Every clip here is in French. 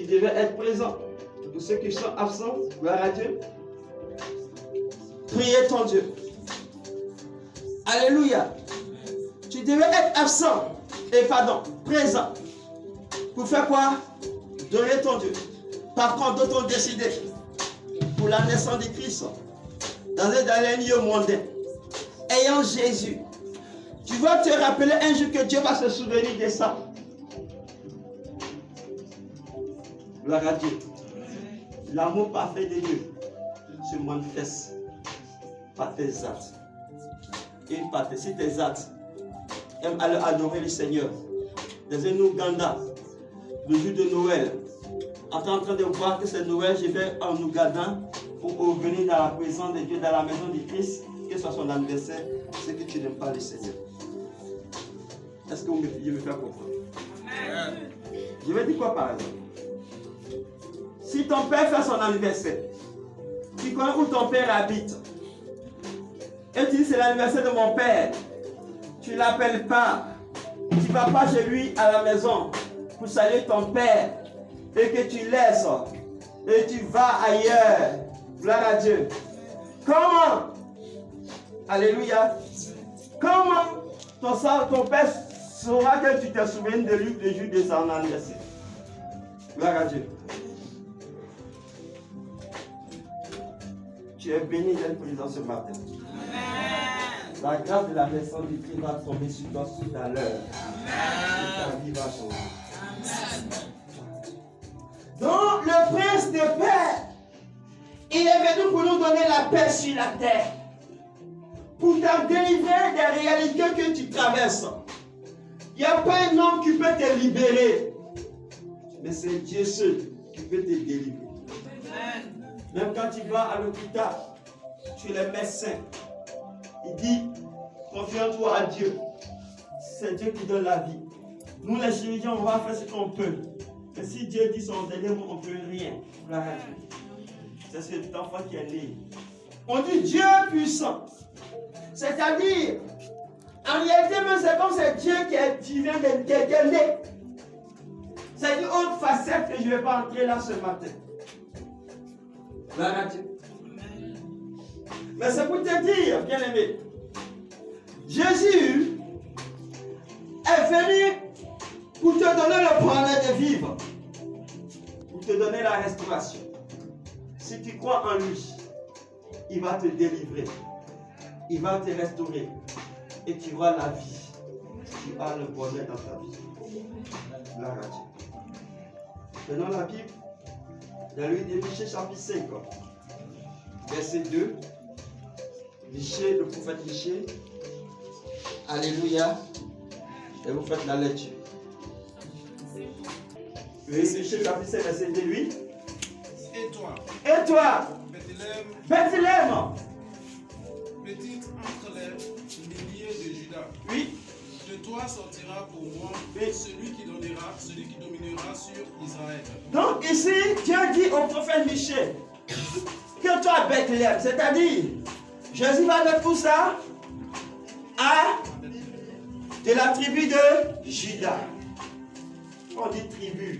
tu devais être présent. Pour ceux qui sont absents, gloire à Dieu. Priez ton Dieu. Alléluia. Tu devais être absent. Présent. Pour faire quoi? Donner ton Dieu. Par contre, d'autres ont décidé, pour la naissance de Christ, dans un lieu mondain, ayant Jésus, tu vas te rappeler un jour que Dieu va se souvenir de ça. Gloire à Dieu. L'amour parfait de Dieu se manifeste par tes actes. Et par si tes actes aiment aller adorer le Seigneur. Dans un Ouganda, le jour de Noël, en train de voir que c'est Noël, je vais en Ouganda pour venir dans la présence de Dieu, dans la maison de Christ, que ce soit son anniversaire, c'est que tu n'aimes pas le Seigneur. Est-ce que vous me faire comprendre? Amen. Je vais dire quoi par exemple? Si ton père fait son anniversaire, tu connais où ton père habite, et tu dis c'est l'anniversaire de mon père, tu ne l'appelles pas, tu ne vas pas chez lui à la maison pour saluer ton père, et que tu laisses, et tu vas ailleurs, gloire à Dieu. Comment? Alléluia. Comment ton père saura que tu te souviens de lui le jour de son anniversaire? Gloire à Dieu. Tu es béni d'être présent ce matin. Amen. La grâce de la naissance du Christ va tomber sur toi tout à l'heure. Et ta vie va changer. Amen. Donc le prince de paix, il est venu pour nous donner la paix sur la terre. Pour t'en délivrer des réalités que tu traverses. Il n'y a pas un homme qui peut te libérer. Mais c'est Dieu seul qui peut te délivrer. Amen. Même quand tu vas à l'hôpital, tu es le médecin. Il dit, confie-toi à Dieu. C'est Dieu qui donne la vie. Nous les chirurgiens, on va faire ce qu'on peut. Mais si Dieu dit son dernier mot, on ne peut rien. C'est cet enfant qui est né. On dit Dieu puissant. C'est-à-dire, en réalité, même c'est comme c'est Dieu qui est divin, qui est né. C'est une autre facette que je ne vais pas entrer là ce matin. Gloire à Dieu. Mais c'est pour te dire, bien aimé, Jésus est venu pour te donner le bonheur de vivre, pour te donner la restauration. Si tu crois en lui, il va te délivrer, il va te restaurer et tu auras la vie, tu auras le bonheur dans ta vie. Gloire à Dieu. Prenons la Bible. Dans le livre de Michée, chapitre 5, verset 2. Michée, le prophète Michée. Alléluia. Et vous faites la lecture. Oui, Michée, chapitre 5, verset 2, oui. Et toi, Bethléem, petite entre les milliers de Juda. Oui. De toi sortira pour moi celui qui dominera sur Israël. Donc ici, Dieu dit au prophète Michée que toi Bethléem, c'est-à-dire Jésus va de tout ça de la tribu de Juda. On dit tribu.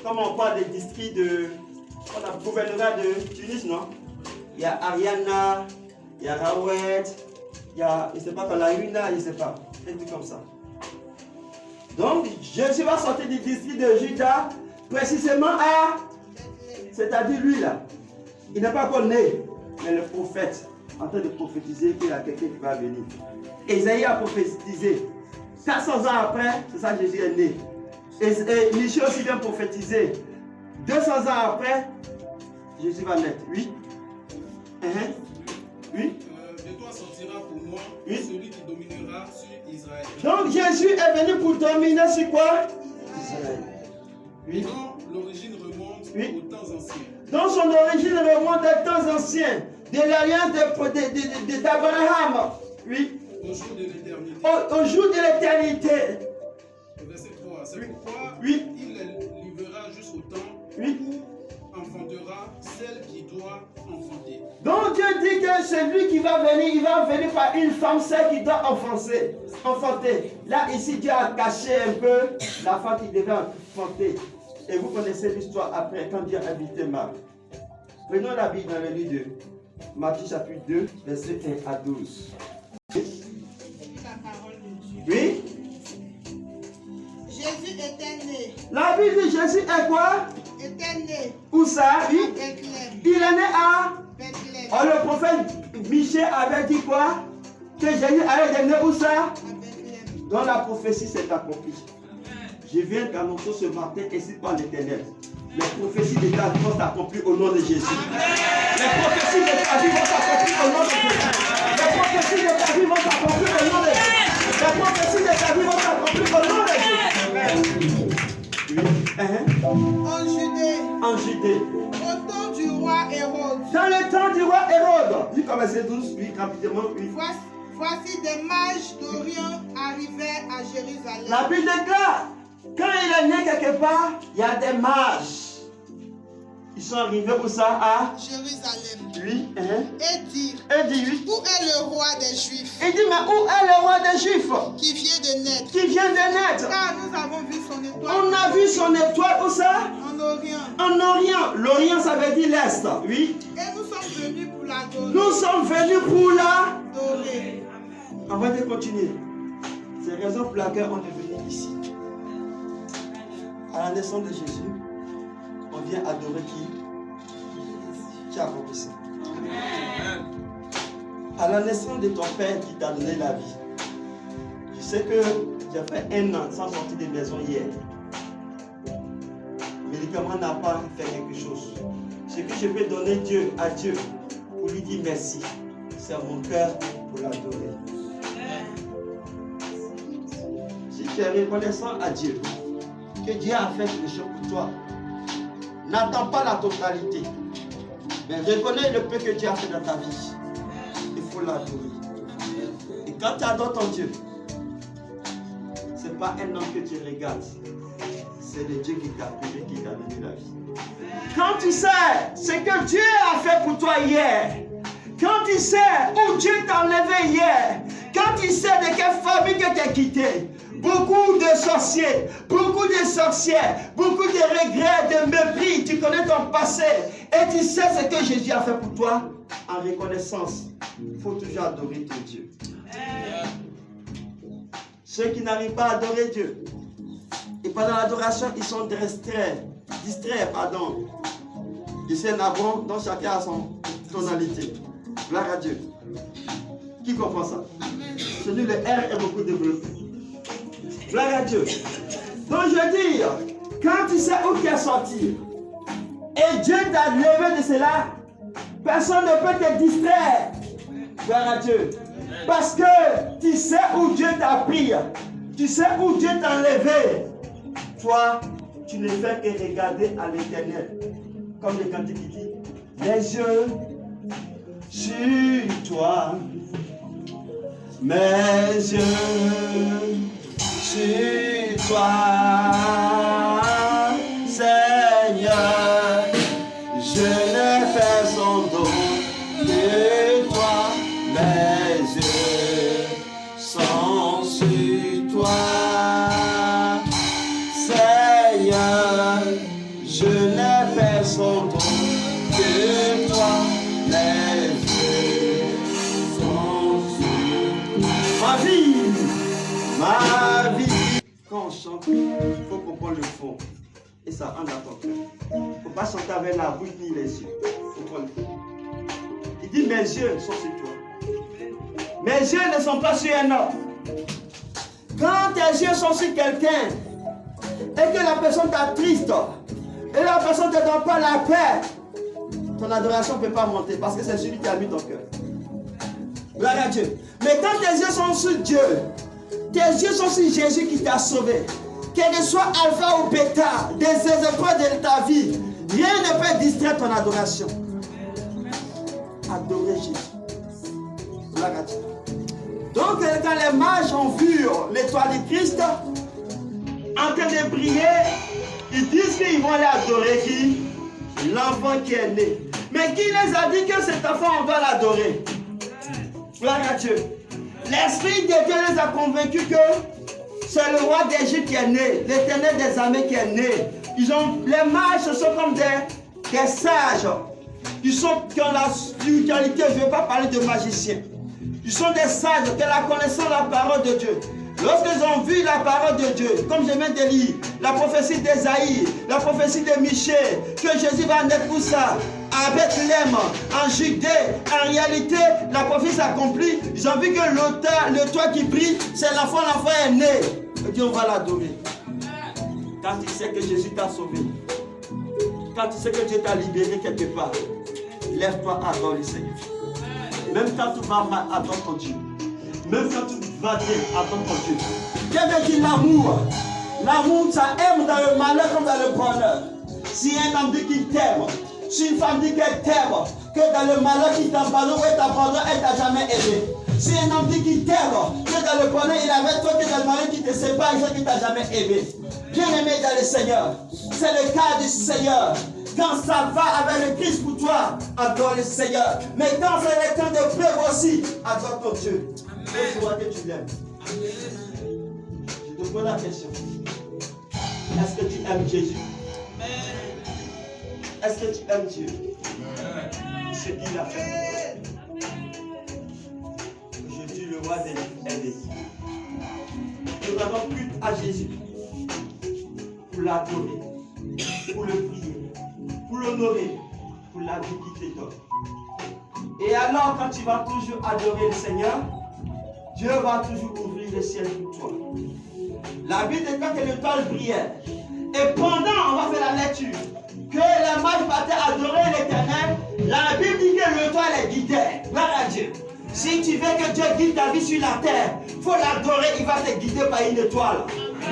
Comme on parle des districts on a le gouvernorat de Tunis, non? Il y a Ariana, il y a Rawet, il y a, je ne sais pas, la Yuna, je ne sais pas. Un truc comme ça. Donc, Jésus va sortir du district de Juda, précisément c'est-à-dire lui là. Il n'est pas encore né, mais le prophète, en train de prophétiser qu'il y a quelqu'un qui va venir. Ésaïe a prophétisé. 400 ans après, c'est ça que Jésus est né. Et Michée aussi vient prophétiser. 200 ans après, Jésus va naître. Oui. Oui. De toi sortira pour moi celui qui dominera sur Israël. Donc Jésus est venu pour dominer sur quoi? Israël. Oui. Donc l'origine remonte aux temps anciens. Donc son origine remonte aux temps anciens, de l'alliance d'Abraham. Oui. Au jour de l'éternité. Au jour de l'éternité. Verset 3. C'est pourquoi il les livrera jusqu'au temps où enfantera celle qui doit enfanter. Donc Dieu dit que celui qui va venir, il va venir par une femme, celle qui doit enfanter. Là, ici, Dieu a caché un peu la femme qui devait enfanter. Et vous connaissez l'histoire après, quand Dieu a habité Marc. Prenons la Bible dans le livre de Matthieu chapitre 2, verset 1 à 12. La parole de Dieu. Oui? Jésus était né. La Bible dit Jésus est quoi? Était né. Où ça? Oui? À Bethléem. Il est né à... Bethléem. Oh, le prophète Michée avait dit quoi? Que Jésus allait devenir où ça? À Bethléem. Dans la prophétie, c'est accompli. Je viens d'annoncer ce matin, ainsi par l'Éternel. Les prophéties de ta vie vont s'accomplir au nom de Jésus. Les prophéties de ta vie vont s'accomplir au nom de Jésus. Les prophéties de ta vie vont s'accomplir au nom de Jésus. Les prophéties de ta vie vont s'accomplir au nom de Jésus. Oui. En Judée. En Judée. Au temps du roi Hérode. Dans le temps du roi Hérode. Il commençait 12, oui, rapidement, oui. Voici des mages d'Orient arrivaient à Jérusalem. La Bible déclare, quand il est né quelque part, il y a des mages. Ils sont arrivés où ça? À Jérusalem. Oui. Et dire, Et dit oui. où est le roi des Juifs? Il dit, mais où est le roi des Juifs? Qui vient de naître. Qui vient de naître. Car nous avons vu son étoile. On a vu son étoile où ça? En Orient. En Orient. L'Orient, ça veut dire l'Est. Oui. Et nous sommes venus pour l'adorer. Nous sommes venus pour la... Adorer. Avant de continuer, c'est la raison pour laquelle on est venu ici. À la naissance de Jésus, on vient adorer qui a accompli ça. À la naissance de ton père qui t'a donné la vie. Je sais que j'ai fait 1 an sans sortir de maison hier. Le médicament n'a pas fait quelque chose. Ce que je peux donner à Dieu pour lui dire merci, c'est mon cœur pour l'adorer. Si tu es reconnaissant à Dieu, que Dieu a fait quelque chose pour toi, n'attends pas la totalité, mais reconnais le peu que Dieu a fait dans ta vie. Il faut l'adorer. Et quand tu adores ton Dieu, ce n'est pas un homme que tu regardes, c'est le Dieu qui t'a appelé, qui t'a donné la vie. Quand tu sais ce que Dieu a fait pour toi hier, quand tu sais où Dieu t'a enlevé hier, quand tu sais de quelle famille que tu as quitté, beaucoup de sorciers, beaucoup de sorcières, beaucoup de regrets, de mépris, tu connais ton passé et tu sais ce que Jésus a fait pour toi, en reconnaissance, il faut toujours adorer ton Dieu. Ceux qui n'arrivent pas à adorer Dieu, et pendant l'adoration, ils sont distraits, Ils s'énervent, donc chacun a son tonalité. Gloire à Dieu. Qui comprend ça? Celui le R est beaucoup développé. Gloire à Dieu. Donc je veux dire, quand tu sais où tu es sorti, et Dieu t'a levé de cela, personne ne peut te distraire. Gloire à Dieu. Parce que tu sais où Dieu t'a pris, tu sais où Dieu t'a enlevé. Toi, tu ne fais que regarder à l'Éternel. Comme le cantique qui dit, les yeux sur toi, mes yeux sur toi, Seigneur, je ne fais son dos que toi, mes yeux sont sur toi, Seigneur, je ne fais son dos que toi, mes yeux sont sur toi. Ma vie. Quand on chante, il faut comprendre le fond. Et ça entre dans ton cœur. Il ne faut pas chanter avec la bouche ni les yeux. Il faut comprendre le fond. Il dit, mes yeux sont sur toi. Mes yeux ne sont pas sur un homme. Quand tes yeux sont sur quelqu'un, et que la personne t'attriste, et la personne ne te donne pas la paix, ton adoration ne peut pas monter parce que c'est celui qui a mis ton cœur. Gloire à Dieu. Mais quand tes yeux sont sur Dieu, tes yeux sont sur Jésus qui t'a sauvé, quel que soit alpha ou bêta des épreuves de ta vie, rien ne peut distraire ton adoration. Adorer Jésus. Gloire à Dieu. Donc quand les mages ont vu l'étoile du Christ en train de briller, ils disent qu'ils vont aller adorer qui? L'enfant qui est né. Mais qui les a dit que cet enfant on doit l'adorer? Gloire à Dieu. L'Esprit de Dieu les a convaincus que c'est le roi d'Égypte qui est né, l'Éternel des armées qui est né. Les mages, ce sont comme des sages. Ils sont qui ont la spiritualité. Je ne vais pas parler de magiciens. Ils sont des sages qui ont la connaissance de la parole de Dieu. Lorsqu'ils ont vu la parole de Dieu, comme je viens de lire, la prophétie d'Ésaïe, la prophétie de Michée, que Jésus va naître pour ça, à Bethléem, en Judée, en réalité, la prophétie s'accomplit. Ils ont vu que le toit qui brille, c'est l'enfant est né. Et Dieu, on va l'adorer. Quand tu sais que Jésus t'a sauvé, quand tu sais que Dieu t'a libéré quelque part, lève-toi, adore le Seigneur. Même quand tu vas mal, adore ton Dieu. Même quand tu vas bien, adore ton Dieu. Dieu veut dire l'amour. L'amour, ça aime dans le malheur comme dans le bonheur. Si un homme dit qu'il t'aime, si une femme dit qu'elle t'aime, que dans le malheur qu'il t'abandonne ou elle t'abandonne, elle t'a jamais aimé. Si un homme dit qu'il t'aime, que dans le bonheur il est avec toi, que dans le malheur qui te sépare, il qu'il t'a jamais aimé. Bien aimé dans le Seigneur, c'est le cas du Seigneur. Quand ça va avec le Christ pour toi, adore le Seigneur. Mais quand c'est le temps de pleurer aussi, adore ton Dieu. Il faut que tu l'aimes. Je te pose la question. Est-ce que tu aimes Jésus? Est-ce que tu aimes Dieu? Ce qu'il a fait. Aujourd'hui, le roi des livres est né. Nous avons culte à Jésus pour l'adorer, pour le prier, pour l'honorer, pour la vie qu'il te donne. Et alors, quand tu vas toujours adorer le Seigneur, Dieu va toujours ouvrir le ciel pour toi. La Bible déclare que l'étoile brillait. Et pendant, on va faire la lecture, que les mages partaient adorer l'Éternel, la Bible dit que l'étoile les guidait. Gloire à Dieu. Si tu veux que Dieu guide ta vie sur la terre, il faut l'adorer, il va te guider par une étoile.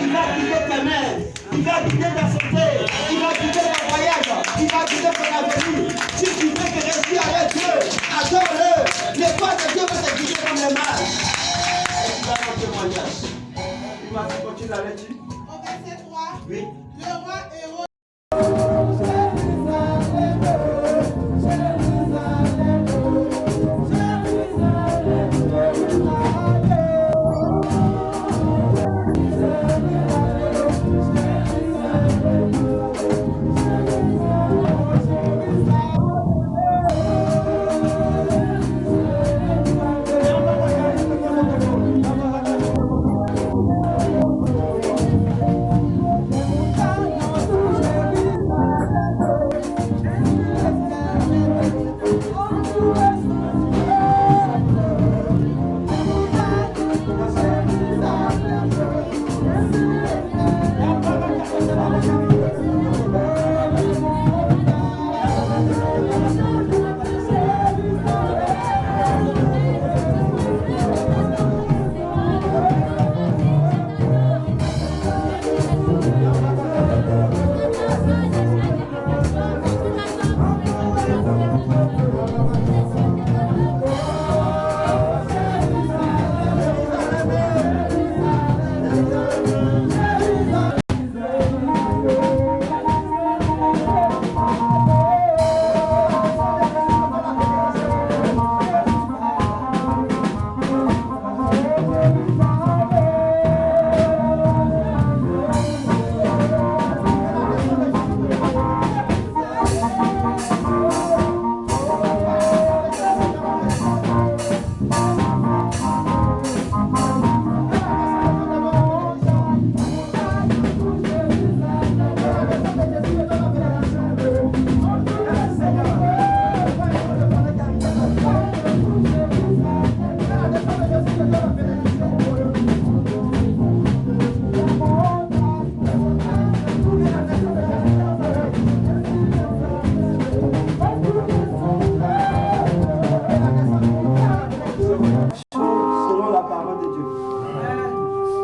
Il va guider tes mains, il va guider ta santé, il va guider ton voyage, il va guider ton avenir. Si tu veux que rester avec Dieu, adore-le. L'étoile de Dieu va te guider comme les mages. Et tu vas ton témoignage. Il m'a dit, continue la lecture. Au verset 3, Oui. le roi héros.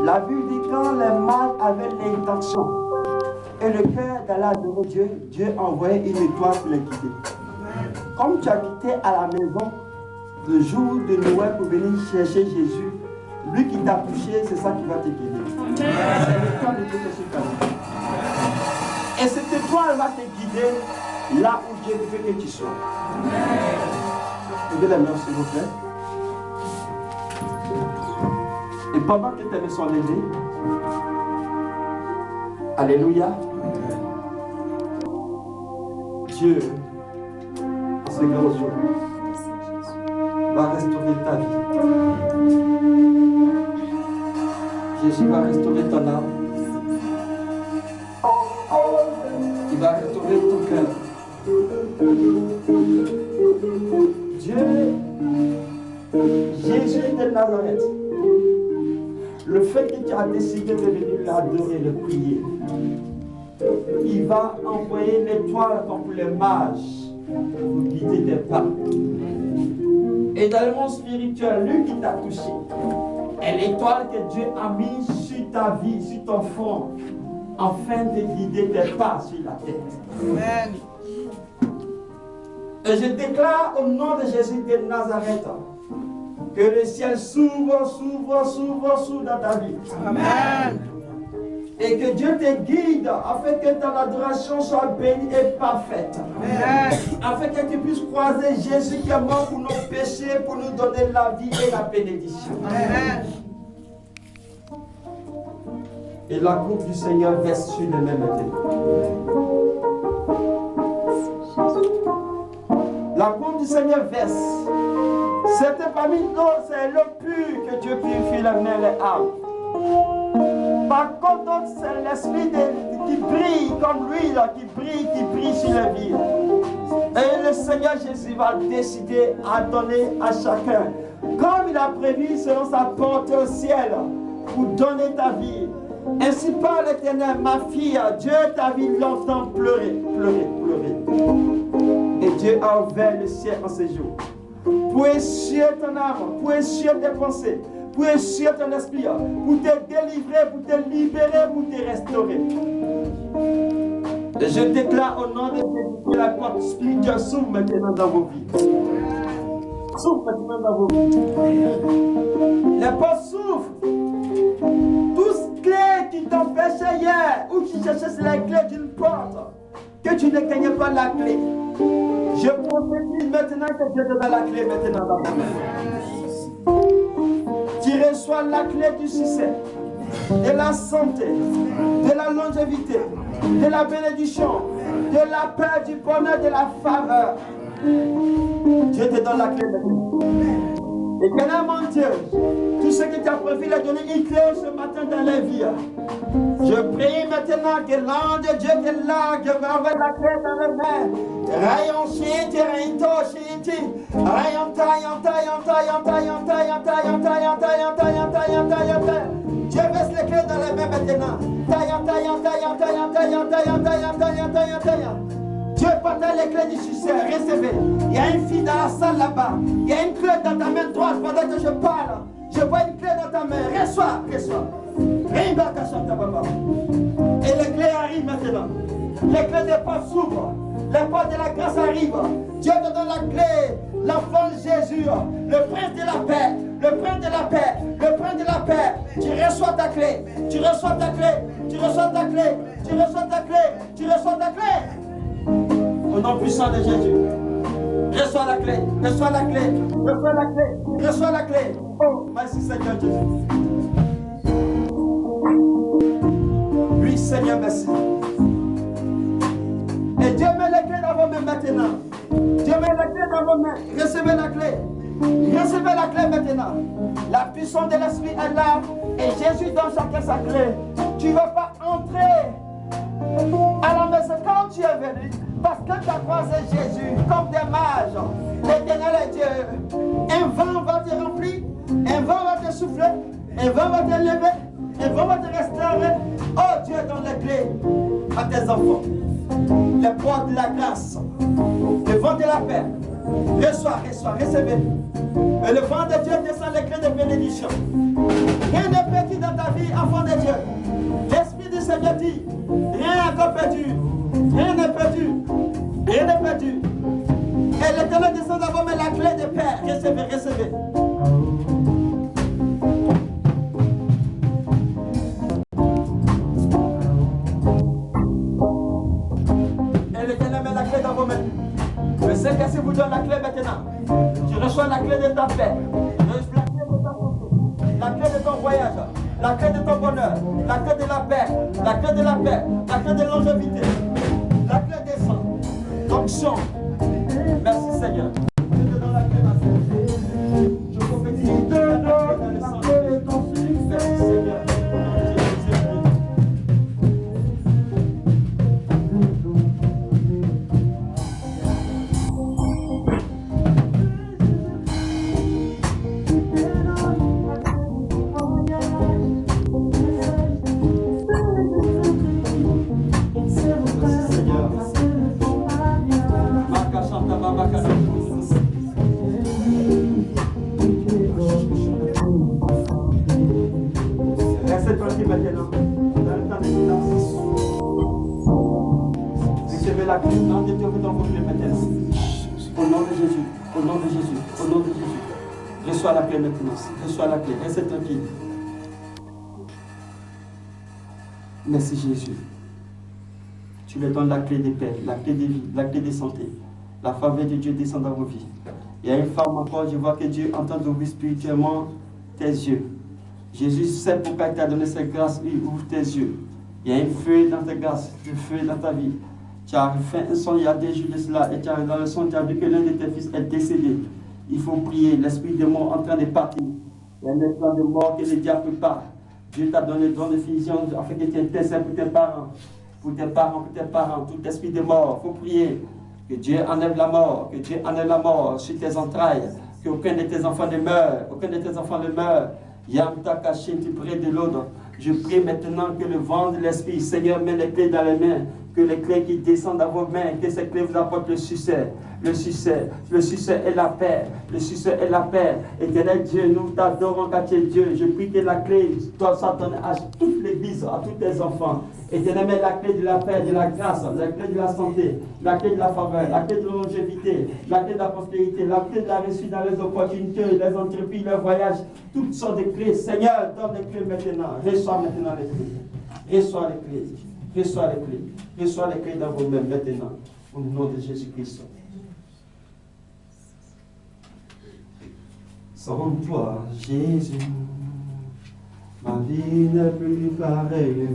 La Bible dit quand les mages avaient l'intention et le cœur d'aller adorer Dieu, Dieu envoyait une étoile pour les guider. Comme tu as quitté à la maison le jour de Noël pour venir chercher Jésus, lui qui t'a touché, c'est ça qui va te guider. C'est l'étoile de Dieu qui est sur ta vie. Et cette étoile va te guider là où Dieu veut que tu sois. Levez les mains s'il vous plaît. Et pendant que tes mains sont levées, alléluia, Dieu, en ce grand jour, va restaurer ta vie. Jésus va restaurer ton âme. Il va restaurer ton cœur. Dieu, Jésus de Nazareth, le fait que tu as décidé de venir l'adorer, le prier, il va envoyer l'étoile comme les mages pour guider tes pas. Et dans le monde spirituel, lui qui t'a touché, est l'étoile que Dieu a mise sur ta vie, sur ton front, afin de guider tes pas sur la tête. Amen. Et je déclare au nom de Jésus de Nazareth que le ciel s'ouvre dans ta vie. Amen. Et que Dieu te guide afin que ton adoration soit bénie et parfaite. Amen. Afin que tu puisses croiser Jésus qui est mort pour nos péchés, pour nous donner la vie et la bénédiction. Amen. Et la coupe du Seigneur verse sur le même maintenant. La coupe du Seigneur verse. C'était parmi nous, c'est l'eau pure que Dieu purifie les mains et les âmes. Par contre, d'autres, c'est l'esprit qui brille comme l'huile, qui brille sur les vies. Et le Seigneur Jésus va décider à donner à chacun, comme il a prévu selon sa portée au ciel, pour donner ta vie. Ainsi par l'Éternel, ma fille, Dieu t'a vu longtemps pleurer. Et Dieu a ouvert le ciel en ce jour pour essuyer ton âme, pour essuyer tes pensées, pour essuyer ton esprit, pour te délivrer, pour te libérer, pour te restaurer. Et je déclare au nom de Jésus que la porte spirituelle s'ouvre maintenant dans vos vies. S'ouvre maintenant dans vos vies. Les portes s'ouvrent. Toutes clés qui t'empêchaient hier, ou qui cherchaient la clé d'une porte, que tu ne gagnais pas la clé. Je prophétise maintenant que Dieu te donne la clé maintenant dans ta main. Tu reçois la clé du succès, de la santé, de la longévité, de la bénédiction, de la paix, du bonheur, de la faveur. Dieu te donne la clé maintenant. Éternel mon Dieu, tout ce que tu as prévu de donner une clé ce matin dans les vies. Je prie maintenant que l'ange de Dieu est là, que va avoir la clé dans les mains. Rayon chinti, rayon chinti, rayon Dieu verse les clés dans les mains maintenant. Dieu partage les clés du succès, recevez. Il y a une fille dans la salle là-bas. Il y a une clé dans ta main droite pendant que je parle. Je vois une clé dans ta main. Reçois. Et les clés arrivent maintenant. Les clés des portes s'ouvrent. Les portes de la grâce arrivent. Dieu te donne la clé. L'enfant Jésus, le prince de la paix. Le prince de la paix. Le prince de la paix. Tu reçois ta clé. Tu reçois ta clé. Tu reçois ta clé. Tu reçois ta clé. Tu reçois ta clé. Au nom puissant de Jésus. Reçois la clé. Reçois la clé. Reçois la clé. Reçois la clé. Oh, merci Seigneur Jésus. Oui, Seigneur, merci. Et Dieu met les clés dans vos mains maintenant. Dieu met les clés dans vos mains. Recevez la clé. Recevez la clé maintenant. La puissance de l'Esprit est là. Et Jésus donne chacun sa clé. Tu ne vas pas entrer à la maison quand tu es venu. Parce que tu as croisé Jésus comme des mages. L'Éternel est Dieu. Un vent va te remplir. Un vent va te souffler. Un vent va te lever. Un vent va te restaurer. Oh, Dieu donne les clés à tes enfants. Les portes de la grâce. Le vent de la paix. Reçois, recevez. Et le vent de Dieu descend les clés de bénédiction. Rien n'est perdu dans ta vie, enfant de Dieu. L'Esprit du Seigneur dit, rien n'est encore perdu. Rien n'est perdu. Rien n'est perdu. Et l'Éternel descend dans vos mains la clé de paix. Recevez. Et l'Éternel met la clé dans vos mains. Le Seigneur vous donne la clé maintenant. Tu reçois la clé de ta paix. La clé de ta santé. La clé de ton voyage. La clé de ton bonheur. La clé de la paix. La clé de la paix. La clé de longévité. La clé descend. Fonction. Merci Seigneur. Je te donne la clé, ma sœur. Je prophétise dans le sang de Jésus. Merci Seigneur. Restez tranquille maintenant. Dans le temps de silence. Recevez la clé. Non, Dieu vous dans vos clés maintenant. Au nom de Jésus. Au nom de Jésus. Au nom de Jésus. Reçois la clé maintenant. Reçois la clé. Restez tranquille. Merci Jésus. Tu leur donnes la clé des paix, la clé de vie, la clé de santé. La faveur de Dieu descend dans vos vies. Il y a une femme encore, je vois que Dieu entend d'ouvrir spirituellement tes yeux. Jésus sait pourquoi il t'a donné cette grâce, il ouvre tes yeux. Il y a un feu dans tes grâces, un feu dans ta vie. Tu as fait un son il y a des jours de cela, et dans le son, tu as vu que l'un de tes fils est décédé. Il faut prier, l'esprit de mort en train de partir. Il y a un plan de mort que le diable peut pas. Dieu t'a donné le don de finition afin que tu intercèdes pour tes parents. Pour tes parents, tout esprit de mort, il faut prier. Que Dieu enlève la mort, que Dieu enlève la mort sur tes entrailles, qu'aucun de tes enfants ne meure, aucun de tes enfants ne meure. Yam ta caché, tu pries de l'autre. Je prie maintenant que le vent de l'esprit, Seigneur, met les clés dans les mains, que les clés qui descendent dans vos mains, que ces clés vous apportent le succès. Le succès est la paix, le succès est la paix. Éternel Dieu, nous t'adorons car tu es Dieu. Je prie que la clé doit s'attendre à toute l'église, à tous tes enfants. Éternel, mets la clé de la paix, de la grâce, la clé de la santé, la clé de la faveur, la clé de la longévité, la clé de la prospérité, la clé de la réussite dans les opportunités, les entreprises, les voyages, toutes sortes de clés. Seigneur, donne les clés maintenant. Reçois maintenant les clés. Reçois les clés. Reçois les clés. Reçois les clés dans vos mains maintenant. Au nom de Jésus-Christ. Sans toi, Jésus, ma vie n'est plus pareille.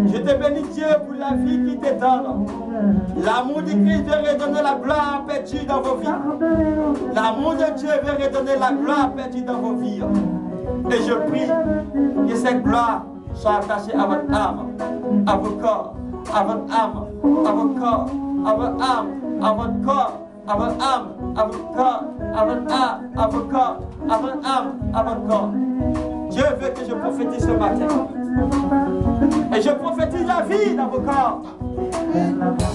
Je te bénis Dieu pour la vie qui te donne. L'amour de Christ veut redonner la gloire perdue dans vos vies. L'amour de Dieu veut redonner la gloire perdue dans vos vies. Et je prie que cette gloire soit attachée à votre âme, à vos corps, à votre âme, à votre corps, à votre âme, à votre corps, à votre âme, à votre corps, à votre âme, à votre corps, à votre âme, à votre corps. Dieu veut que je prophétise ce matin. Et je prophétise la vie dans vos corps.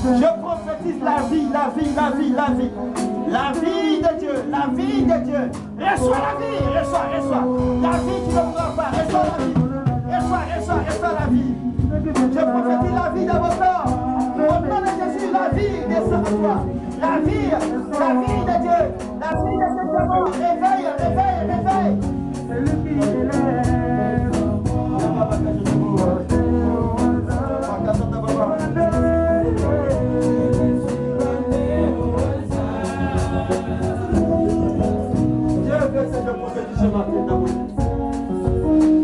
Je prophétise la vie, la vie, la vie, la vie. La vie de Dieu, la vie de Dieu. Reçois la vie, reçois. La vie, tu ne pourras pas. Reçois la vie. Reçois la vie. Je prophétise la vie dans vos corps. Au nom de Jésus, la vie descend de toi. La vie de Dieu. La vie de Dieu. Réveille.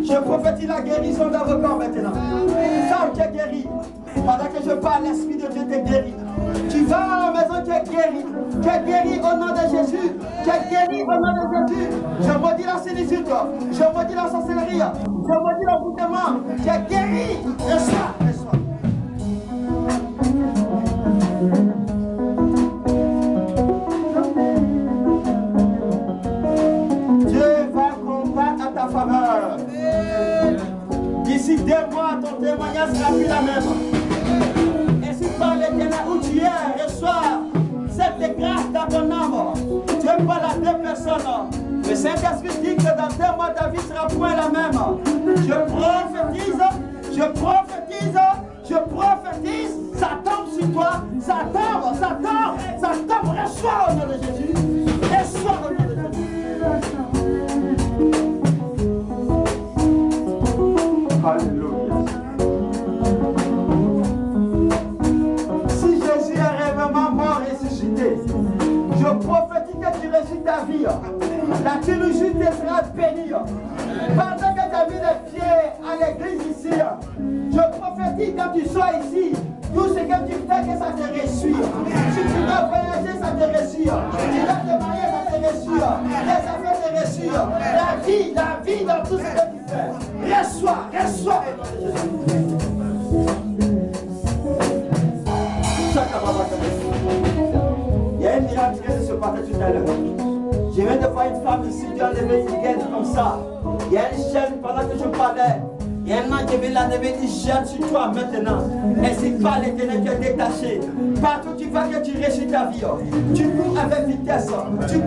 Je prophétise la guérison dans vos corps maintenant. Ça, tu es guéri. Pendant que je parle, l'Esprit de Dieu t'est guéri. Tu vas à la maison, tu es guéri. Tu es guéri au nom de Jésus. Tu es guéri au nom de Jésus. Je maudis la solitude. Je maudis la sorcellerie. Je maudis l'envoûtement. Tu es guéri. Reçois. Dieu va combattre à ta faveur. D'ici 2 mois, ton témoignage sera plus la même. Et si par l'Éternel où tu es, reçois cette grâce dans ton âme. Dieu parle à 2 personnes. Le Saint-Esprit dit que dans 2 mois, ta vie sera point la même. Je prophétise, ça tombe sur toi, ça tombe, reçois au nom de Jésus. Reçois au nom de Jésus. Alléluia. Si Jésus est réellement mort et ressuscité, je prophétise que tu ressuscites ta vie. La chirurgie te sera bénie. Pendant que tu as mis les pieds à l'église ici, je prophétise quand tu sois ici, tout ce que tu fais, que ça te réussit. Si tu dois voyager, ça te réussit. Si tu dois te marier, ça te réussit. Les affaires te réussissent. La vie dans tout ce que tu fais. Reçois. Il y a un miracle qui vient de se passer tout à l'heure. Je viens de voir une femme ici qui a enlevé une gaine comme ça. Il y a une chaîne pendant que je parlais. Il y a un an qui vient d'enlever une chaîne sur toi maintenant. Et si par l'Éternel tu es détaché, partout tu vas que tu réussis ta vie. Tu cours avec vitesse. Jésus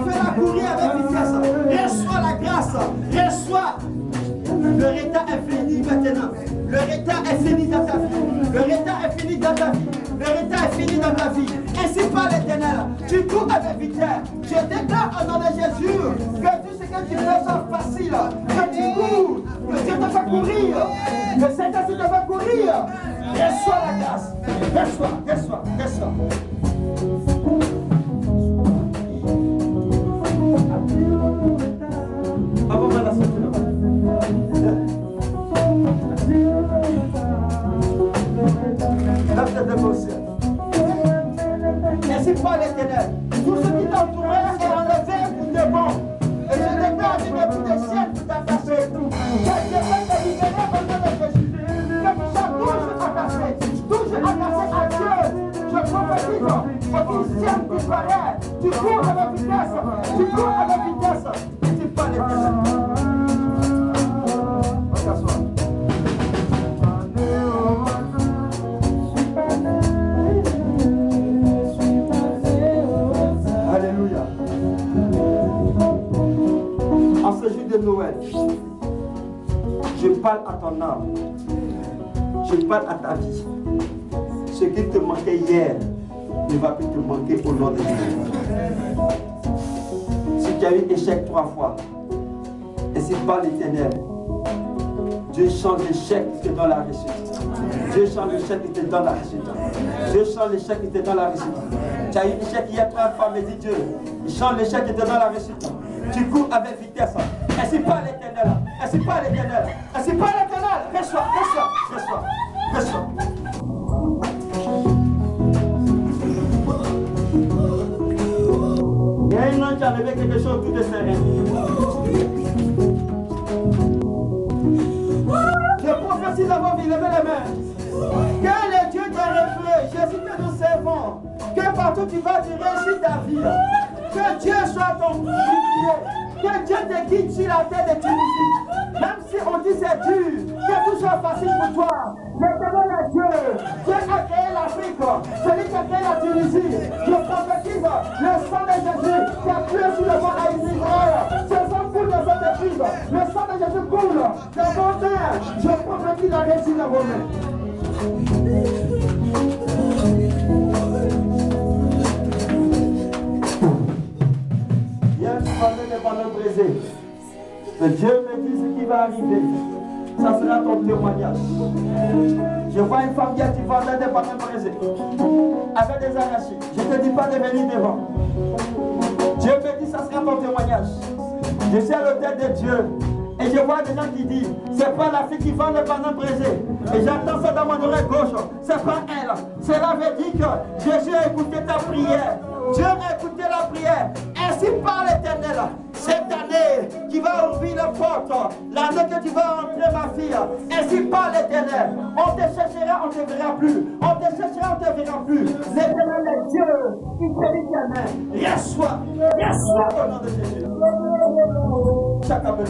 fait la courir avec vitesse. Reçois la grâce. Reçois. Le retard est fini maintenant. Le retard est fini dans ta vie. Ainsi par l'Éternel, tu cours avec vitesse. Je déclare au nom de Jésus que tout ce que tu fais soit facile. Que tu cours. Que Dieu te fait courir. Que Saint-Esprit te fait courir. Reçois la grâce. Reçois. Ainsi par l'Éternel, tout ce qui t'entourait est enlevé pour de bon. Et je déclare une vie de ciel pour t'attacher. Que Dieu va te libérer au nom de Jésus. Que tu sois toujours attaché à Dieu. Je prophétise au ciel qui paraît. Tu cours avec vitesse. Ainsi par l'Éternel. On s'assoit. De Noël, je parle à ton âme, je parle à ta vie. Ce qui te manquait hier ne va plus te manquer au nom de Jésus. Si tu as eu échec 3 fois, et si par l'Éternel, Dieu change l'échec qui te donne la réussite. Dieu change l'échec qui te donne la réussite. Tu as eu échec hier 3 fois, mais dis Dieu, il change l'échec qui te donne la réussite. Tu cours avec vitesse. Ainsi pas l'Éternel. Reçois. Il y a lever quelque chose tout est serein. Je prophétise à vos vies, levez les mains. Que le Dieu t'a révélé, Jésus que nous servons, que partout tu vas, tu réussis ta vie. Que Dieu soit ton bouclier, que Dieu te guide sur la terre de Tunisie. Même si on dit c'est dur, que tout soit facile pour toi. L'éternel est Dieu. Dieu a créé l'Afrique, celui qui a créé la Tunisie. Je prophétise le sang de Jésus qui a tué sur le mont Israël. Ce sang coule dans cette église. Le sang de Jésus coule dans vos mains. Je prophétise la réussite dans vos mains. Hier, je parlais des ballons brisés. Que Dieu me dit ce qui va arriver. Ça sera ton témoignage. Je vois une femme qui vendait des bananes brisées avec des arachides. Je ne te dis pas de venir devant. Dieu me dit ça sera ton témoignage. Je suis à l'hôtel de Dieu. Et je vois des gens qui disent, c'est pas la fille qui vend des bananes brisées. Et j'entends ça dans mon oreille gauche. C'est pas elle. Cela veut dire que Jésus a écouté ta prière. Dieu a écouté la prière. Ainsi parle l'Éternel. Cette année qui va ouvrir la porte, l'année que tu vas entrer, ma fille, ainsi parle l'Éternel. On te cherchera, on ne te verra plus. On te cherchera, on ne te verra plus. L'Éternel est Dieu. Il te dit ta main. Reçois au nom de Jésus. Chaque appel.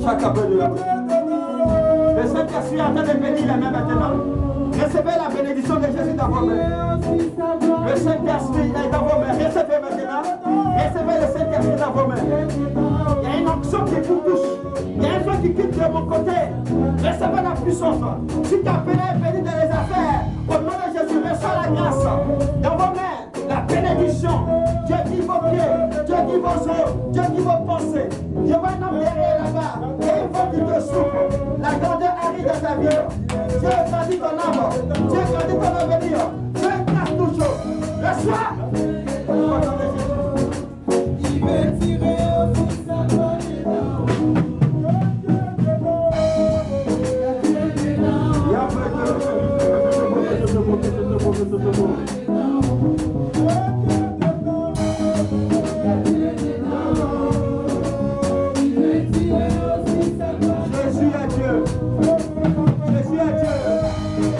Chaque appel de la le Saint-Esprit est en train de bénir les mains maintenant. Recevez la bénédiction de Jésus dans vos mains. Le Saint-Esprit est dans vos mains. Recevez maintenant. Recevez le Saint-Esprit dans vos mains. Il y a une onction qui vous touche. Il y a un vent qui quitte de mon côté. Recevez la puissance. Si tu appelles et béni dans les affaires, au nom de Jésus, reçois la grâce. Dans vos mains, la bénédiction. Dieu dit vos pieds, Dieu dit vos os, Dieu dit vos pensées. Je vois un homme derrière là-bas. Et il faut qu'il te souffle. La grandeur arrive dans ta vie. Dieu grandit ton âme. Dieu grandit ton avenir. Dieu écrase tout chose. Reçois. Au nom de Jésus. Il veut tirer aussi sa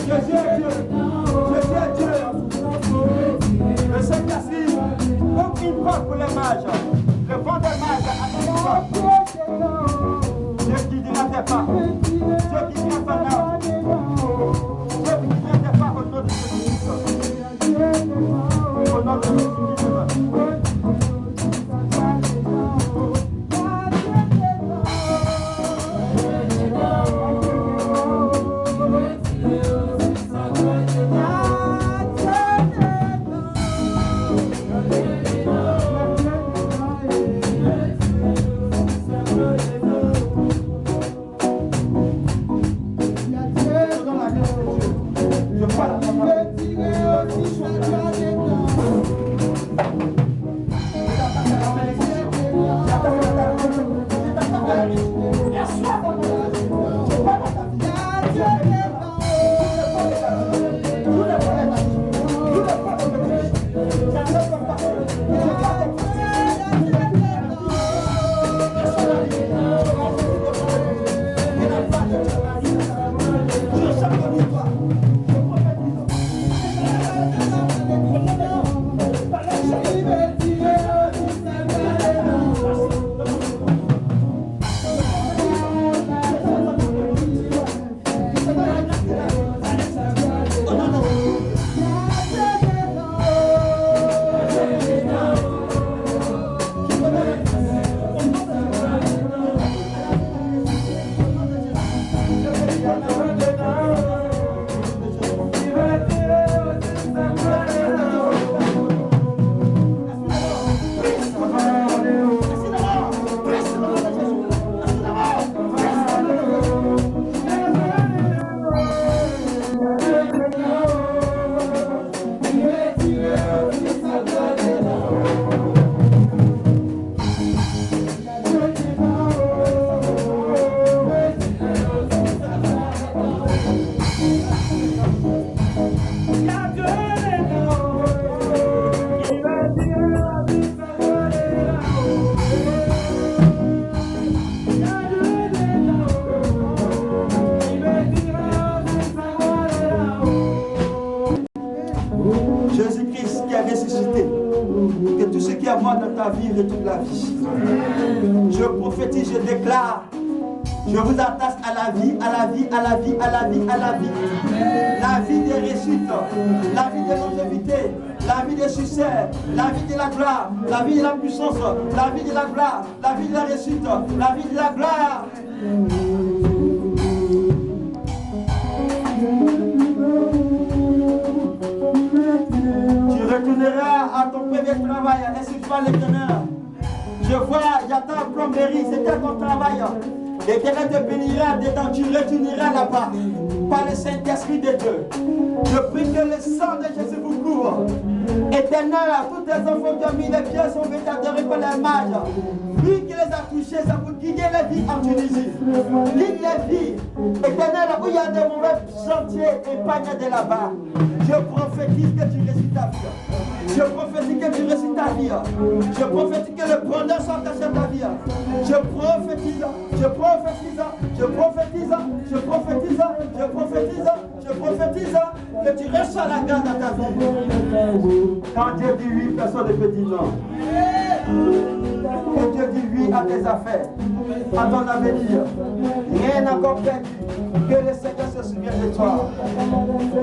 Jésus est Dieu. Le Saint-Esprit, comme déclare, je vous attache à la vie, à la vie, à la vie, à la vie, à la vie. La vie des réussites, la vie de longévité, la vie des succès, la vie de la gloire, la vie de la puissance, la vie de la gloire, la vie de la réussite, la vie de la gloire. Tu retourneras à ton premier travail, ainsi que l'Éternel. Je vois, j'attends la plomberie, c'était ton travail. L'Éternel te bénira dedans, tu retourneras là-bas par le Saint-Esprit de Dieu. Je prie que le sang de Jésus vous couvre. Éternel, tous tes enfants qui ont mis les pieds sont venus adorer par les mages. Lui qui les a touchés, ça vous guider les vies en Tunisie. Guide les vies. Éternel, où il y a des mauvais sentiers, épargne de là-bas. Je prophétise que tu récites ta vie. Je prophétise que tu récites ta vie. Je prophétise que le bonheur soit caché ta vie. Je prophétise, je prophétise, je prophétise, je prophétise, je prophétise, je prophétise que tu reçois la grâce dans ta vie. Quand Dieu dit oui, personne ne peut dire non. Quand Dieu dit oui à tes affaires, à ton avenir, rien n'a encore perdu. Que le Seigneur se souvienne de toi.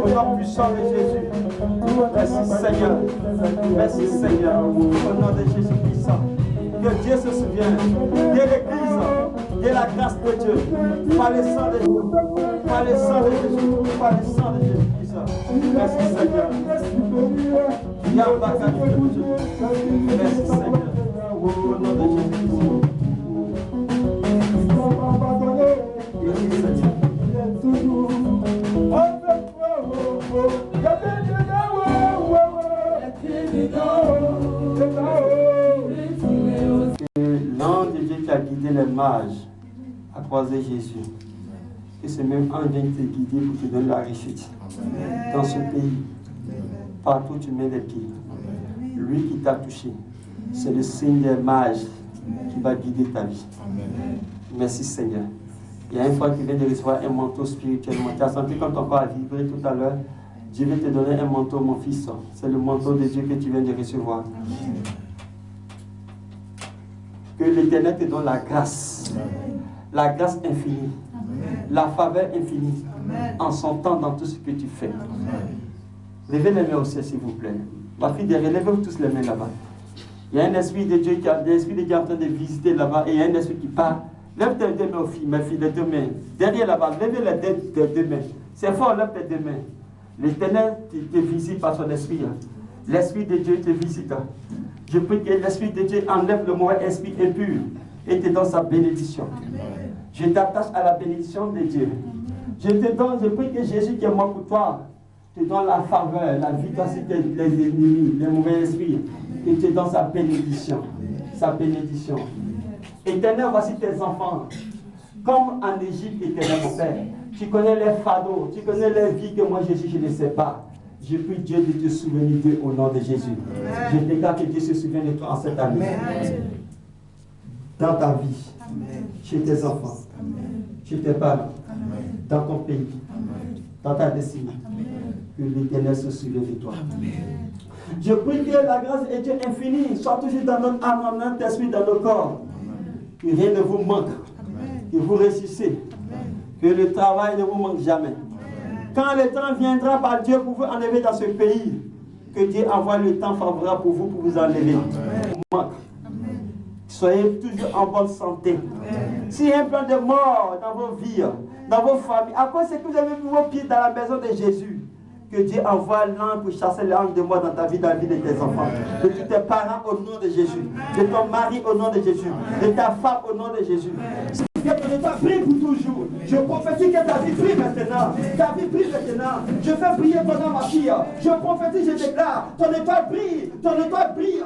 Au nom puissant de Jésus. Merci Seigneur. Merci Seigneur. Au nom de Jésus puissant. Que Dieu se souvienne de l'Église, de la grâce de Dieu. Par le sang de Jésus. Par le sang de Jésus. Par le sang de Jésus puissant. Merci Seigneur. Merci Seigneur. Au nom de Jésus puissant. Merci Seigneur. L'ange de Dieu qui a guidé les mages à croiser Jésus, que ce même ange vient te guider pour te donner la réussite dans ce pays, partout où tu mets les pieds. Lui qui t'a touché, c'est le signe des mages qui va guider ta vie. Merci Seigneur. Il y a une fois qui vient de recevoir un manteau spirituellement. Tu as senti quand ton corps a vibré tout à l'heure. Dieu veut te donner un manteau, mon fils. C'est le manteau de Dieu que tu viens de recevoir. Que l'Éternel te donne la grâce infinie, la faveur infinie, en son temps dans tout ce que tu fais. Levez les mains au ciel, s'il vous plaît. Ma fille derrière, levez-vous tous les mains là-bas. Il y a un esprit de Dieu qui est en train de visiter là-bas, et il y a un esprit qui part. Lève tes deux mains aux filles, mes filles, les deux mains. Derrière là-bas, levez les deux mains. C'est fort, lève tes deux mains. L'Éternel te visite par son esprit. L'Esprit de Dieu te visite. Je prie que l'Esprit de Dieu enlève le mauvais esprit impur et te donne sa bénédiction. Je t'attache à la bénédiction de Dieu. Je prie que Jésus qui est mort pour toi te donne la faveur, la victoire sur les ennemis, les mauvais esprits, et te donne sa bénédiction. Sa bénédiction. Éternel, voici tes enfants. Comme en Égypte, Éternel, mon Père. Tu connais les fardeaux, tu connais les vies que moi, Jésus, je ne sais pas. Je prie Dieu de te souvenir d'eux au nom de Jésus. Je déclare que Dieu se souvient de toi en cette année. Dans ta vie, chez tes enfants, chez tes parents, dans ton pays, dans ta destinée. Que l'Éternel se souvienne de toi. Je prie que la grâce de Dieu infinie soit toujours dans notre âme, dans notre esprit, dans nos corps. Que rien ne vous manque. Que vous réussissez. Que le travail ne vous manque jamais. Quand le temps viendra par Dieu pour vous enlever dans ce pays, que Dieu envoie le temps favorable pour vous enlever. Soyez toujours en bonne santé. S'il y a un plan de mort dans vos vies, dans vos familles, à cause que vous avez mis vos pieds dans la maison de Jésus, que Dieu envoie l'ange pour chasser l'ange de mort dans ta vie, dans la vie de tes enfants, de tous tes parents au nom de Jésus, de ton mari au nom de Jésus, de ta femme au nom de Jésus. Que ton état brille pour toujours. Je prophétise que ta vie brille maintenant. Ta vie brille maintenant. Je fais briller ton âme, ma fille. Je prophétise, je déclare. Ton étoile brille. Ton étoile brille.